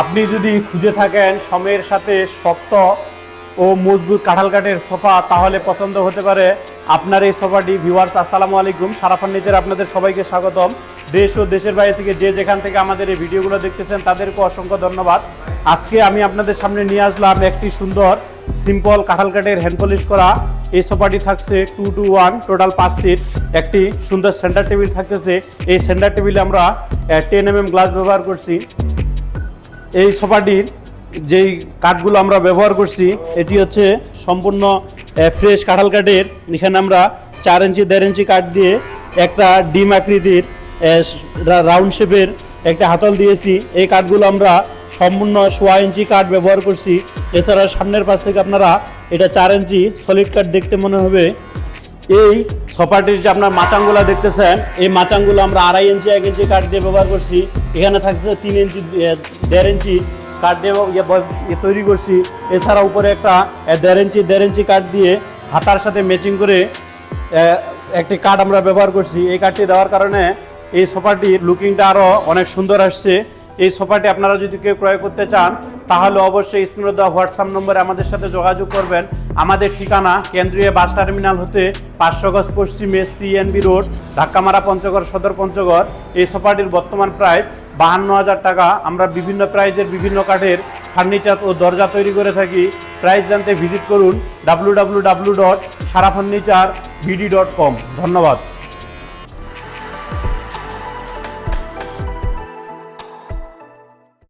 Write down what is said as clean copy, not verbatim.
আপনি যদি খুঁজে থাকেন সময়ের সাথে শক্ত ও মজবুত কাঁঠাল কাঠের সোফা, তাহলে পছন্দ হতে পারে আপনার এই সোফাটি। ভিউয়ার্স, আসসালামু আলাইকুম। সারা ফার্নিচার আপনাদের সবাইকে স্বাগতম। দেশ ও দেশের বাইরে থেকে যে যেখান থেকে আমাদের এই ভিডিওগুলো দেখতেছেন তাদেরকে অসংখ্য ধন্যবাদ। আজকে আমি আপনাদের সামনে নিয়ে আসলাম একটি সুন্দর সিম্পল কাঁঠাল কাঠের হ্যান্ড পলিশ করা এই সোফাটি। থাকছে 2-to-1 টোটাল 5 সিট। একটি সুন্দর সেন্টার টেবিল থাকতেছে। এই সেন্টার টেবিলে আমরা 10 mm গ্লাস ব্যবহার করছি। এই সোফাটির যেই কাঠগুলো আমরা ব্যবহার করছি এটি হচ্ছে সম্পূর্ণ ফ্রেশ কাঁঠাল কাঠের। এখানে আমরা 4 ইঞ্চি 1.5 ইঞ্চি কাঠ দিয়ে একটা ডিম আকৃতির রাউন্ড শেপের একটা হাতল দিয়েছি। এই কাঠগুলো আমরা সম্পূর্ণ 1.25 ইঞ্চি কাঠ ব্যবহার করছি। এছাড়া সামনের পাশ থেকে আপনারা এটা 4 ইঞ্চি সলিড কাঠ দেখতে মনে হবে। এই সোফাটির যে আপনার মাচাংগুলো দেখতেছেন, এই মাচাংগুলো আমরা 2.5 ইঞ্চি 1 ইঞ্চি কাঠ দিয়ে ব্যবহার করছি। এখানে থাকছে 3 ইঞ্চি 1.5 ইঞ্চি কাঠ দিয়ে তৈরি করছি। এছাড়া উপরে একটা 1.5 ইঞ্চি কাঠ দিয়ে হাতার সাথে ম্যাচিং করে একটি কাঠ আমরা ব্যবহার করছি। এই কাঠটি দেওয়ার কারণে এই সোফাটির লুকিংটা আরও অনেক সুন্দর আসছে। এই সোফাটি আপনারা যদি কেউ ক্রয় করতে চান তাহলে অবশ্যই স্ক্রিনে দেওয়া হোয়াটসঅ্যাপ নম্বরে আমাদের সাথে যোগাযোগ করবেন। আমাদের ঠিকানা কেন্দ্রীয় বাস টার্মিনাল হতে 500 গজ পশ্চিমে CNB রোড, ধাক্কামারা, পঞ্চগড় সদর, পঞ্চগড়। এই সোফাটির বর্তমান প্রাইস 52,000 টাকা। আমরা বিভিন্ন প্রাইজের বিভিন্ন কাঠের ফার্নিচার ও দরজা তৈরি করে থাকি। প্রাইস জানতে ভিজিট করুন www.sarafurniturebd.com। ধন্যবাদ।